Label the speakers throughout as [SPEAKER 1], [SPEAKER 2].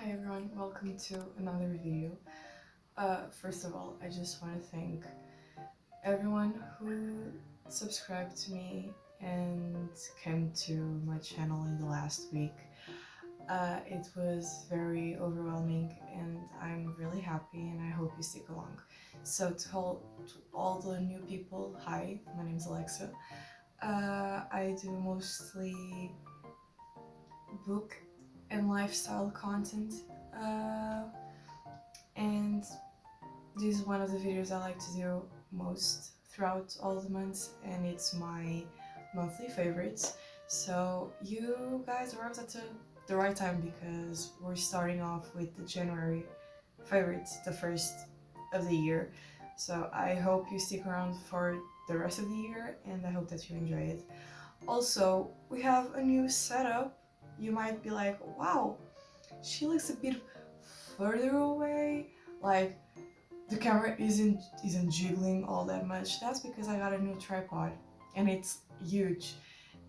[SPEAKER 1] Hi everyone, welcome to another video. First of all, I just want to thank everyone who subscribed to me and came to my channel in the last week. It was very overwhelming and I'm really happy and I hope you stick along. So to all the new people, hi, my name is Alexa. I do mostly book and lifestyle content, and this is one of the videos I like to do most throughout all the months, and it's my monthly favorites. So you guys arrived at the right time because we're starting off with the January favorites, the first of the year. So I hope you stick around for the rest of the year and I hope that you enjoy it. Also, we have a new setup. You might be like, wow, she looks a bit further away, like the camera isn't jiggling all that much. That's because I got a new tripod and it's huge,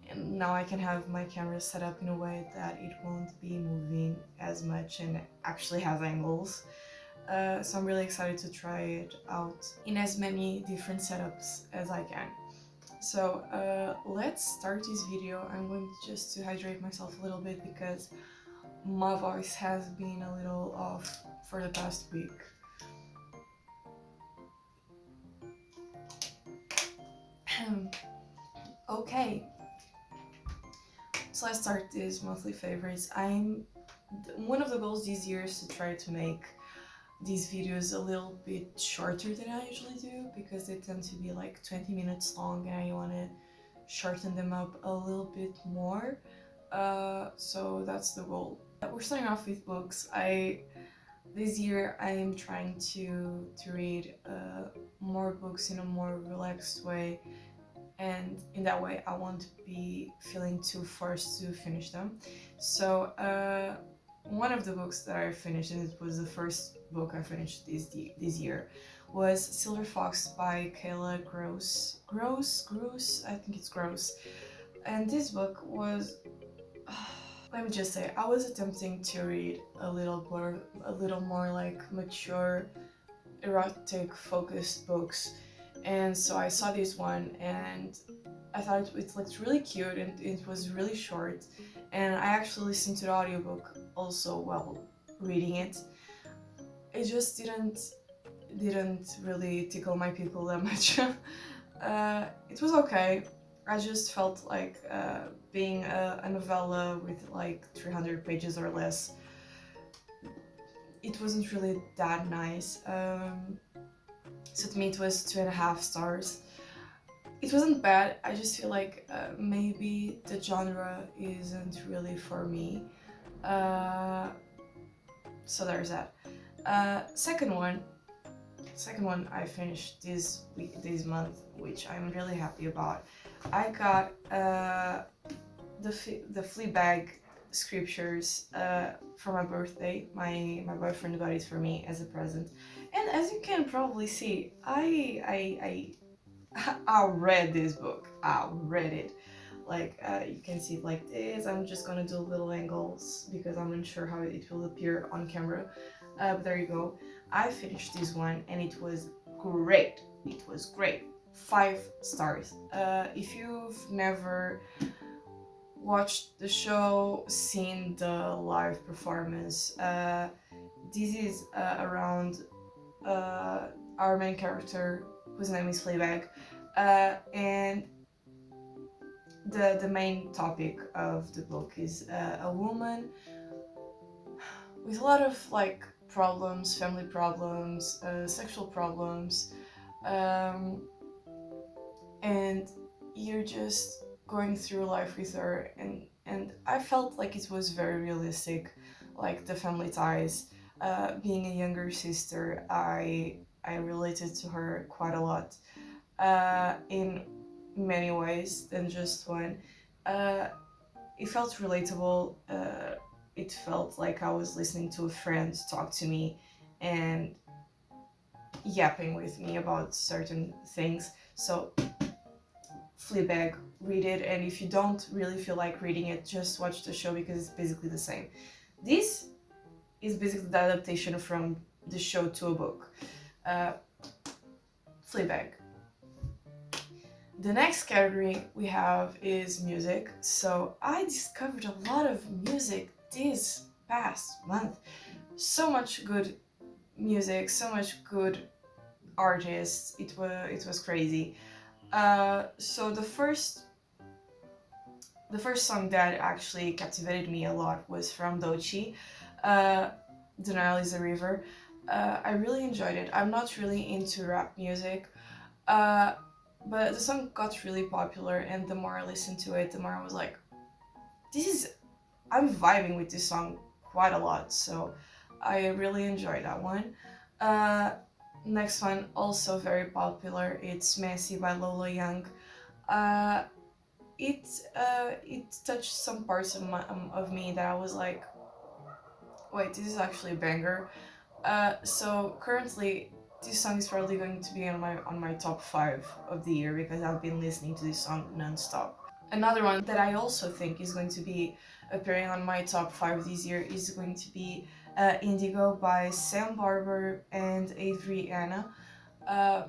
[SPEAKER 1] and now I can have my camera set up in a way that it won't be moving as much and actually has angles. So I'm really excited to try it out in as many different setups as I can. So let's start this video. I'm going just to hydrate myself a little bit because my voice has been a little off for the past week. Okay, so let's start these monthly favorites. One of the goals this year is to try to make these videos a little bit shorter than I usually do because they tend to be like 20 minutes long and I want to shorten them up a little bit more. So that's the goal. We're starting off with books. This year I am trying to read more books in a more relaxed way, and in that way I won't be feeling too forced to finish them. So one of the books that I finished, and it was the first book I finished this year, was Silver Fox by Kayla Gross. I think it's Gross. And this book was let me just say, I was attempting to read a little more like mature, erotic focused books, and so I saw this one and I thought it looked really cute and it was really short, and I actually listened to the audiobook also while reading it. It just didn't really tickle my people that much. It was okay. I just felt like being a novella with like 300 pages or less, it wasn't really that nice. So to me it was 2.5 stars. It wasn't bad, I just feel like maybe the genre isn't really for me. So there's that. Second one I finished this month, which I'm really happy about. I got the Fleabag scriptures for my birthday. My boyfriend got it for me as a present, and as you can probably see, I read this book. I read it. Like you can see it like this. I'm just gonna do little angles because I'm unsure how it will appear on camera. But there you go. I finished this one and it was great. It was great. 5 stars. If you've never watched the show, seen the live performance, this is around our main character, whose name is Fleabag, and the main topic of the book is a woman with a lot of like problems, family problems, sexual problems, and you're just going through life with her, and I felt like it was very realistic, like the family ties. Being a younger sister, I related to her quite a lot, in many ways than just one. Uh, it felt relatable. It felt like I was listening to a friend talk to me and yapping with me about certain things. So Fleabag, read it, and if you don't really feel like reading it, just watch the show because it's basically the same. This is basically the adaptation from the show to a book. Uh, Fleabag. The next category we have is music. So I discovered a lot of music this past month. So much good music, so much good artists. It was crazy. So the first song that actually captivated me a lot was from Doechii. Uh, The Nile is a River. I really enjoyed it. I'm not really into rap music, uh, but the song got really popular, and the more I listened to it, the more I was like, this is. I'm vibing with this song quite a lot, so I really enjoyed that one. Uh, Next one, also very popular, it's Messy by Lola Young. Uh, it touched some parts of me that I was like, wait, this is actually a banger. So currently, this song is probably going to be on my top 5 of the year because I've been listening to this song non-stop. Another one that I also think is going to be appearing on my top 5 this year is going to be Indigo by Sam Barber and Avery Anna. Uh,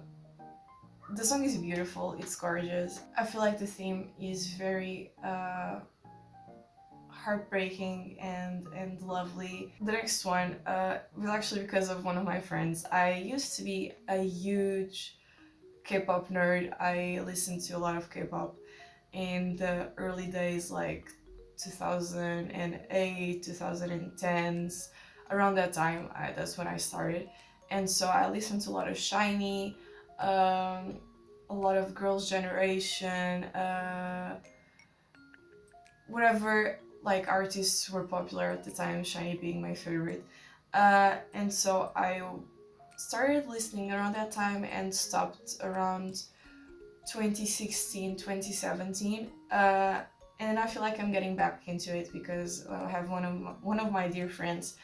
[SPEAKER 1] the song is beautiful, it's gorgeous. I feel like the theme is very heartbreaking and lovely. The next one was actually because of one of my friends. I used to be a huge K-pop nerd. I listened to a lot of K-pop in the early days, like 2008, 2010s. Around that time, that's when I started. And so I listened to a lot of Shiny, a lot of Girls' Generation, whatever like artists were popular at the time, Shiny being my favorite. And so I started listening around that time and stopped around 2016, 2017. And I feel like I'm getting back into it because I have one of my dear friends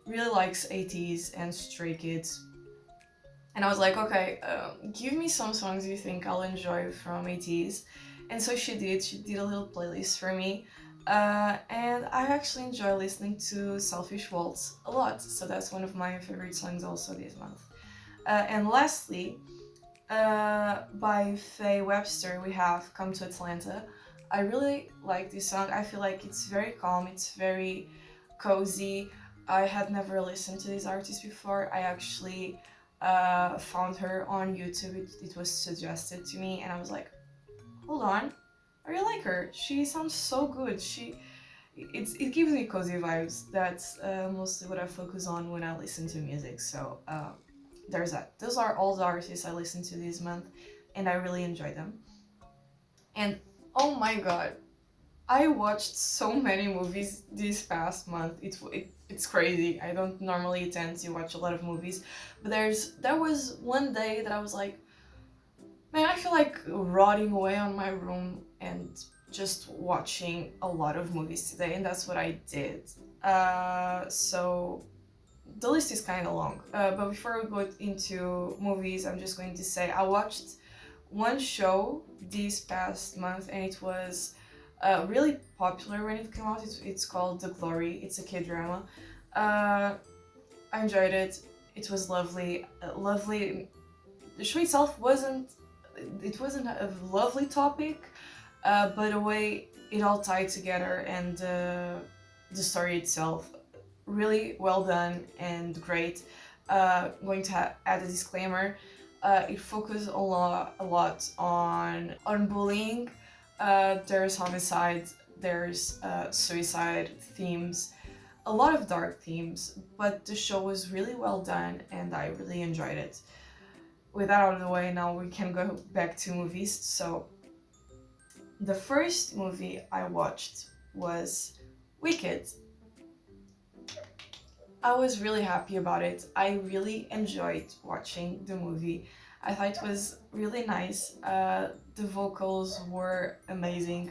[SPEAKER 1] really likes ATEEZ and Stray Kids. And I was like, okay, give me some songs you think I'll enjoy from ATEEZ. And so she did. She did a little playlist for me. And I actually enjoy listening to Selfish Waltz a lot. So that's one of my favorite songs also this month. And lastly, by Faye Webster, we have Come to Atlanta. I really like this song. I feel like it's very calm, it's very cozy. I had never listened to this artist before. I actually found her on YouTube. It was suggested to me, and I was like, hold on, I really like her. She sounds so good. It gives me cozy vibes. That's mostly what I focus on when I listen to music. So there's that. Those are all the artists I listened to this month, and I really enjoy them. And oh my god, I watched so many movies this past month. It's crazy. I don't normally tend to watch a lot of movies, but there was one day that I was like, man, I feel like rotting away on my room and just watching a lot of movies today, and that's what I did. So the list is kind of long, but before we go into movies, I'm just going to say I watched one show this past month, and it was really popular when it came out. It's called The Glory. It's a K-drama. I enjoyed it. It was lovely. Lovely. The show itself wasn't. It wasn't a lovely topic, but the way it all tied together and the story itself, really well done and great. Going to add a disclaimer. It focuses a lot on bullying. There's homicide, there's suicide themes, a lot of dark themes, but the show was really well done and I really enjoyed it. With that out of the way, now we can go back to movies. So, the first movie I watched was Wicked. I was really happy about it. I really enjoyed watching the movie. I thought it was really nice. The vocals were amazing.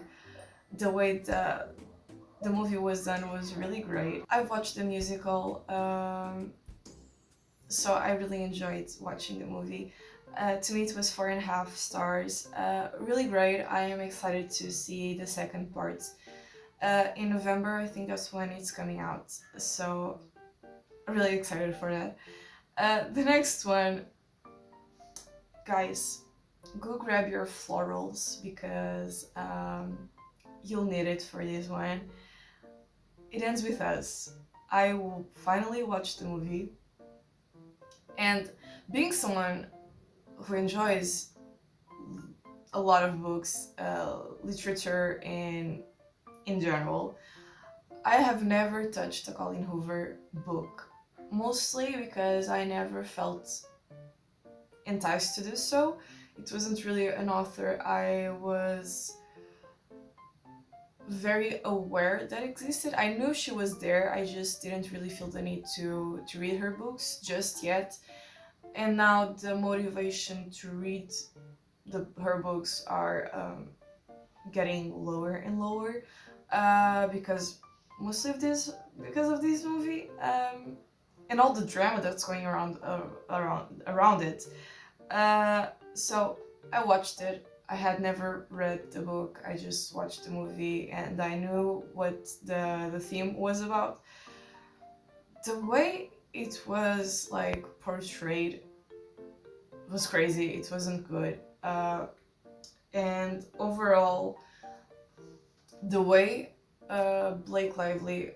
[SPEAKER 1] The way the movie was done was really great. I've watched the musical, so I really enjoyed watching the movie. To me, it was 4.5 stars. Really great. I am excited to see the second part. In November, I think that's when it's coming out. So really excited for that. The next one, guys, go grab your florals because you'll need it for this one. It ends with us. I will finally watch the movie, and being someone who enjoys a lot of books, literature, and in general, I have never touched a Colleen Hoover book, mostly because I never felt enticed to do so. It wasn't really an author I was very aware that existed. I knew she was there, I just didn't really feel the need to read her books just yet. And now the motivation to read her books are getting lower and lower because mostly of this because of this movie and all the drama that's going around it. So I watched it. I had never read the book. I just watched the movie, and I knew what the theme was about. The way it was like portrayed was crazy. It wasn't good. And overall, the way Blake Lively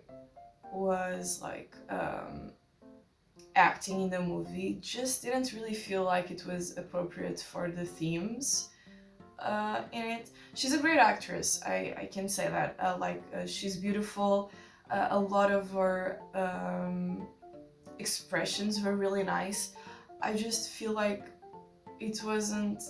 [SPEAKER 1] was like acting in the movie just didn't really feel like it was appropriate for the themes in it. She's a great actress, I can say that. She's beautiful. A lot of her expressions were really nice. I just feel like it wasn't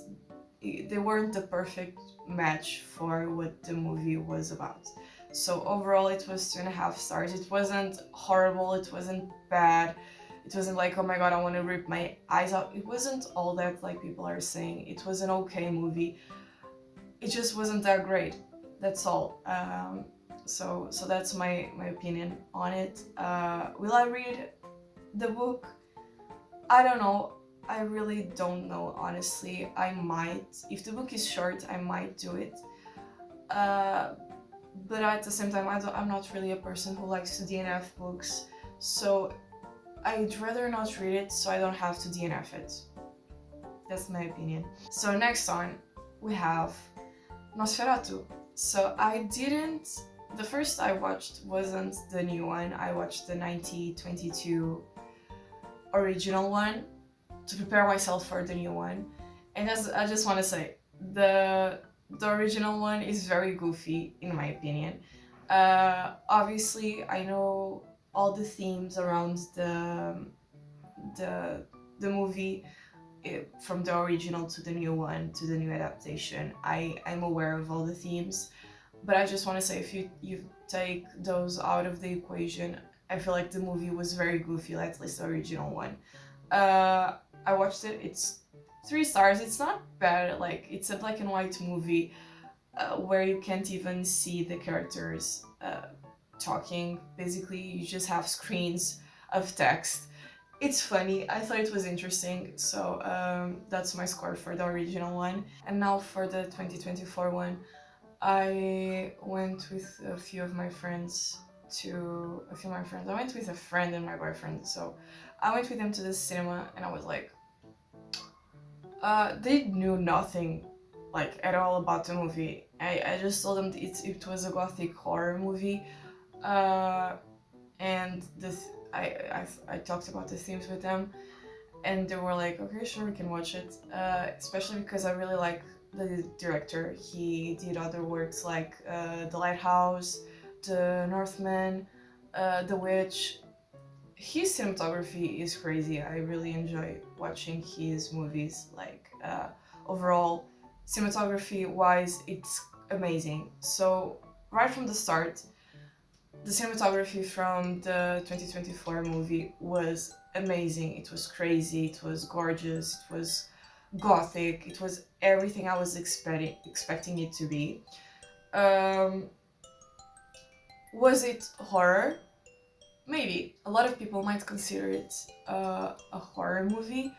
[SPEAKER 1] they weren't the perfect match for what the movie was about. So overall it was 2.5 stars. It wasn't horrible, it wasn't bad, it wasn't like, oh my god, I want to rip my eyes out. It wasn't all that like people are saying. It was an okay movie. It just wasn't that great. That's all. So that's my opinion on it. Will I read the book? I don't know. I really don't know, honestly. I might. If the book is short, I might do it. But at the same time, I'm not really a person who likes to DNF books. So I'd rather not read it so I don't have to DNF it. That's my opinion. So next on, we have Nosferatu. So I didn't... The first I watched wasn't the new one. I watched the 1922 original one to prepare myself for the new one. And I just want to say, the original one is very goofy in my opinion. Obviously, I know all the themes around the movie, from the original to the new one to the new adaptation. I'm aware of all the themes, but I just want to say, if you take those out of the equation, I feel like the movie was very goofy, at least the original one. I watched it. It's 3 stars. It's not bad. Like, it's a black and white movie where you can't even see the characters talking. Basically, you just have screens of text. It's funny. I thought it was interesting. So that's my score for the original one. And now for the 2024 one, I went with a few of my friends. I went with a friend and my boyfriend. So I went with them to the cinema, and I was like, they knew nothing, like, at all about the movie. I just told them it was a gothic horror movie, and I talked about the themes with them, and they were like, okay, sure, we can watch it. Especially because I really like the director. He did other works like The Lighthouse, The Northman, The Witch. His cinematography is crazy. I really enjoy watching his movies. Like, overall, cinematography wise, it's amazing. So right from the start, the cinematography from the 2024 movie was amazing. It was crazy, it was gorgeous, it was gothic, it was everything I was expecting it to be. Was it horror? Maybe. A lot of people might consider it a horror movie.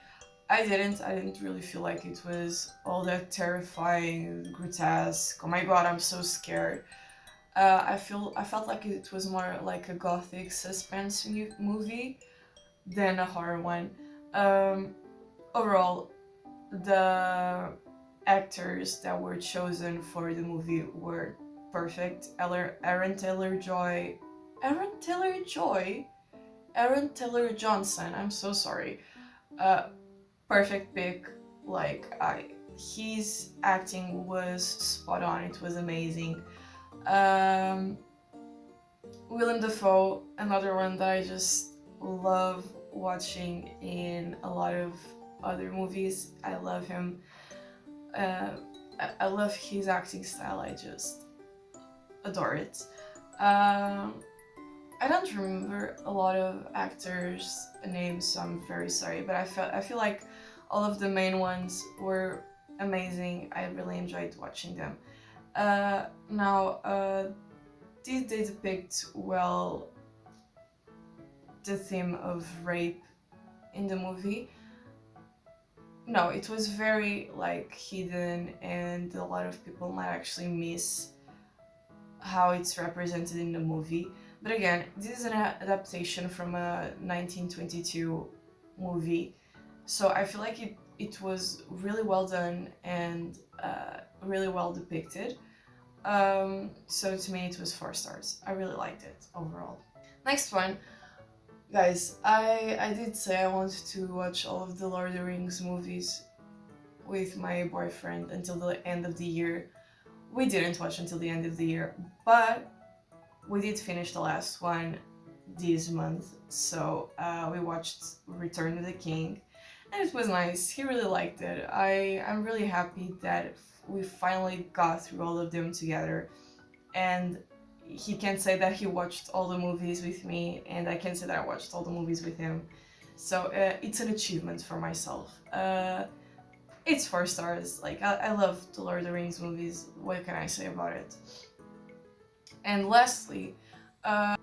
[SPEAKER 1] I didn't really feel like it was all that terrifying, grotesque. Oh my god, I'm so scared. I felt like it was more like a gothic suspense movie. than a horror one. Overall, the actors that were chosen for the movie were perfect. Aaron Taylor Johnson. I'm so sorry. Uh, Perfect pick. His acting was spot on. It was amazing. Um, Willem Dafoe, another one that I just love watching in a lot of other movies. I love him. Uh, I love his acting style. I just adore it. Um, I don't remember a lot of actors' names, so I'm very sorry. But I feel like all of the main ones were amazing. I really enjoyed watching them. Now, did they depict well the theme of rape in the movie? No, it was very hidden, and a lot of people might actually miss how it's represented in the movie. But again, this is an adaptation from a 1922 movie, so I feel like it was really well done and really well depicted. So to me, it was 4 stars. I really liked it overall. Next one, guys. I did say I wanted to watch all of the Lord of the Rings movies with my boyfriend until the end of the year. We didn't watch until the end of the year, but we did finish the last one this month. So we watched Return of the King, and it was nice. He really liked it. I'm really happy that we finally got through all of them together, and he can say that he watched all the movies with me, and I can say that I watched all the movies with him. So it's an achievement for myself. It's 4 stars. I love the Lord of the Rings movies. What can I say about it? And lastly,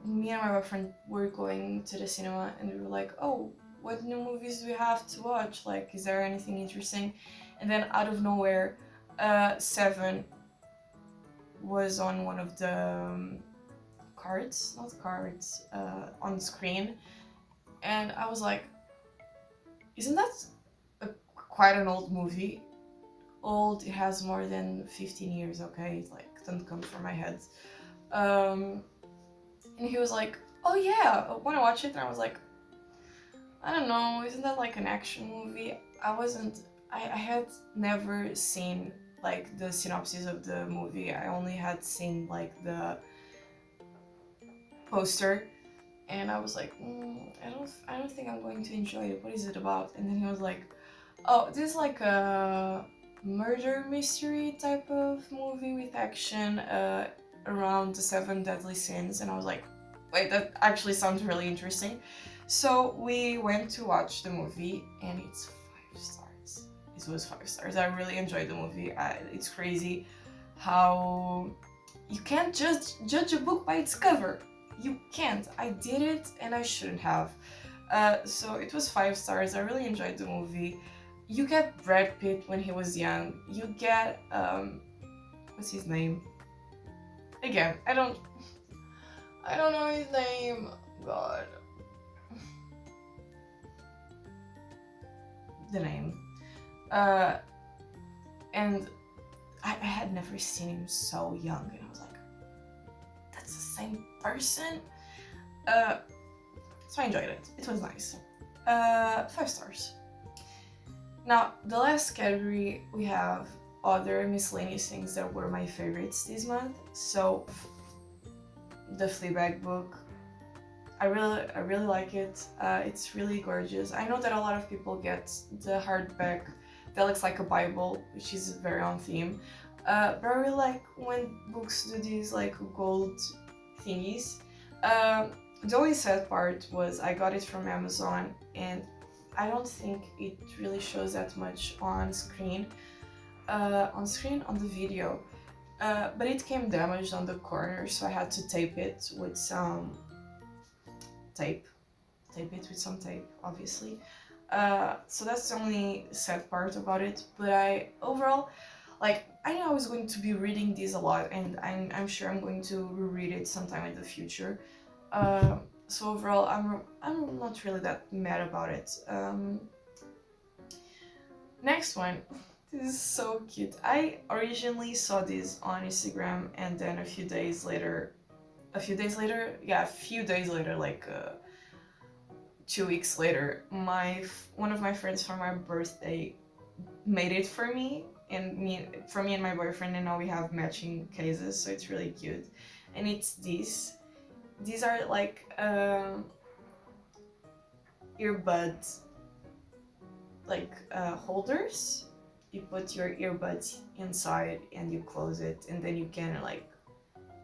[SPEAKER 1] me and my boyfriend were going to the cinema, and we were like, "Oh, what new movies do we have to watch? Like, is there anything interesting?" And then out of nowhere, Seven was on one of the cards, not cards, on the screen, and I was like, "Isn't that quite an old movie?" Old, it has more than 15 years. Okay, don't come from my head. And he was like, "Oh yeah, want to watch it?" And I was like, "I don't know, isn't that like an action movie?" I had never seen the synopsis of the movie. I only had seen the poster, and I was like, I don't think I'm going to enjoy it. What is it about? And then he was like, "Oh, this is like a murder mystery type of movie with action around the 7 deadly sins." And I was like, "Wait, that actually sounds really interesting." So we went to watch the movie, and it's 5 stars. It was 5 stars. I really enjoyed the movie. It's crazy how you can't just judge a book by its cover. You can't. I did it, and I shouldn't have. So it was 5 stars. I really enjoyed the movie. You get Brad Pitt when he was young. You get what's his name? Again, I don't know his name. God. The name. And I had never seen him so young, and I was like, that's the same person? So I enjoyed it. It was nice. 5 stars. Now, the last category, we have other miscellaneous things that were my favorites this month. So, the Fleabag book, I really like it. It's really gorgeous. I know that a lot of people get the hardback that looks like a Bible, which is very on theme. But I really like when books do these gold thingies. The only sad part was I got it from Amazon, and I don't think it really shows that much on screen. On the video. But it came damaged on the corner, so I had to tape it with some tape. Obviously. So that's the only sad part about it. But overall, I know I was going to be reading this a lot, and I'm sure I'm going to reread it sometime in the future. So overall, I'm not really that mad about it. Next one. This is so cute. I originally saw this on Instagram, and then a few days later, yeah, a few days later, like 2 weeks later, one of my friends for my birthday made it for me and my boyfriend, and now we have matching cases, so it's really cute. And it's these are like earbuds, like holders. You put your earbuds inside and you close it, and then you can like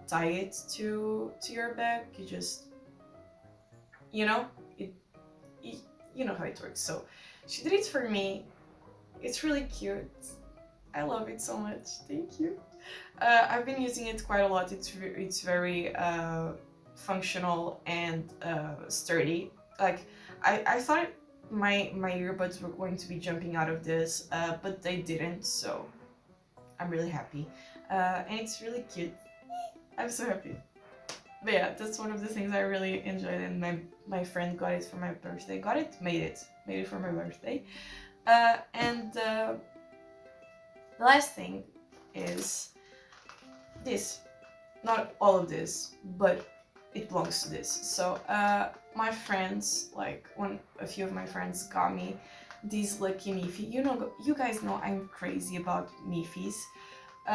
[SPEAKER 1] tie it to your bag. You just, you know, it, it you know how it works. So she did it for me. It's really cute. I love it so much. Thank you. I've been using it quite a lot. It's very functional and sturdy. Like I thought my earbuds were going to be jumping out of this, but they didn't. So I'm really happy, and it's really cute. I'm so happy. But yeah, that's one of the things I really enjoyed, and my friend got it for my birthday. Made it for my birthday, and the last thing is this. Not all of this, but it belongs to this. So my friends, like a few of my friends got me these lucky Miffy. You guys know I'm crazy about Miffys.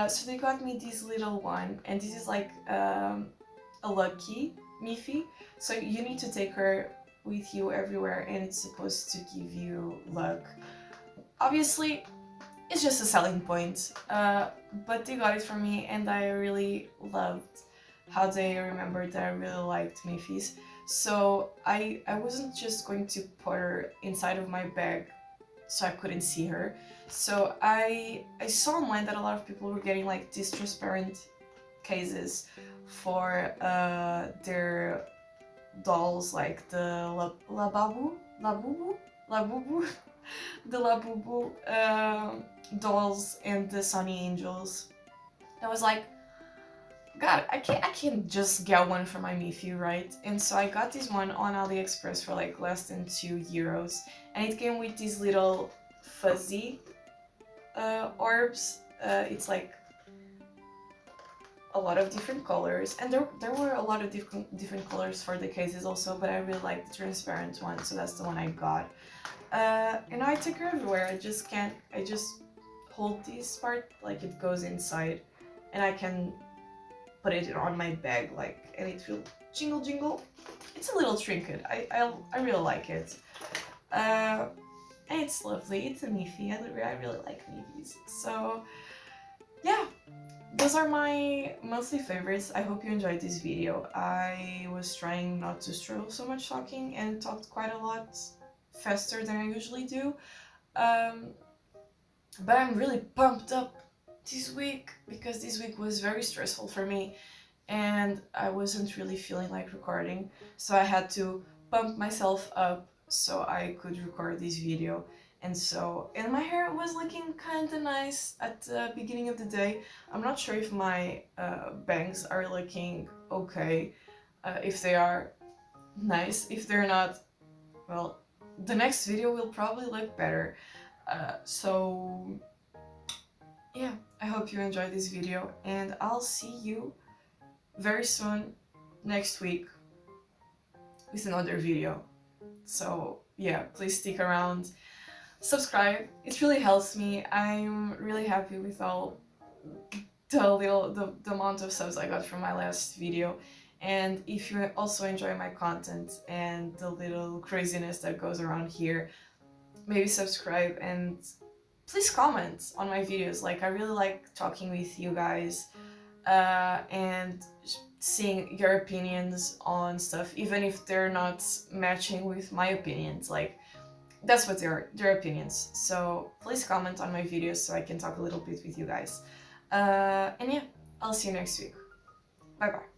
[SPEAKER 1] So they got me this little one, and this is like a lucky Miffy. So you need to take her with you everywhere, and it's supposed to give you luck. Obviously, it's just a selling point, but they got it for me, and I really loved how they remembered that I really liked Miffys. So I wasn't just going to put her inside of my bag so I couldn't see her. So I saw online that a lot of people were getting like these transparent cases for their dolls, like the Labubu, the Labubu dolls and the Sunny Angels. I was like, God, I can't just get one for my Miffy, right? And so I got this one on AliExpress for like less than €2, and it came with these little fuzzy orbs. It's like a lot of different colors, and there were a lot of different colors for the cases also, but I really like the transparent one, so that's the one I got. And I take her everywhere. I just hold this part, like it goes inside, and I can put it on my bag, like, and it will jingle jingle. It's a little trinket. I really like it. And it's lovely. It's a Miffy. I really like Miffys. So yeah, those are my monthly favorites. I hope you enjoyed this video. I was trying not to struggle so much talking, and talked quite a lot faster than I usually do. But I'm really pumped up this week because this week was very stressful for me, and I wasn't really feeling like recording, so I had to pump myself up so I could record this video. And my hair was looking kinda nice at the beginning of the day. I'm not sure if my bangs are looking okay. If they are, nice. If they're not, well, the next video will probably look better. So yeah, I hope you enjoyed this video, and I'll see you very soon next week with another video. So yeah, please stick around, subscribe, it really helps me. I'm really happy with all the amount of subs I got from my last video. And if you also enjoy my content and the little craziness that goes around here, maybe subscribe and please comment on my videos. Like, I really like talking with you guys and seeing your opinions on stuff, even if they're not matching with my opinions. Like, that's what they're opinions. So please comment on my videos so I can talk a little bit with you guys. And yeah, I'll see you next week. Bye bye.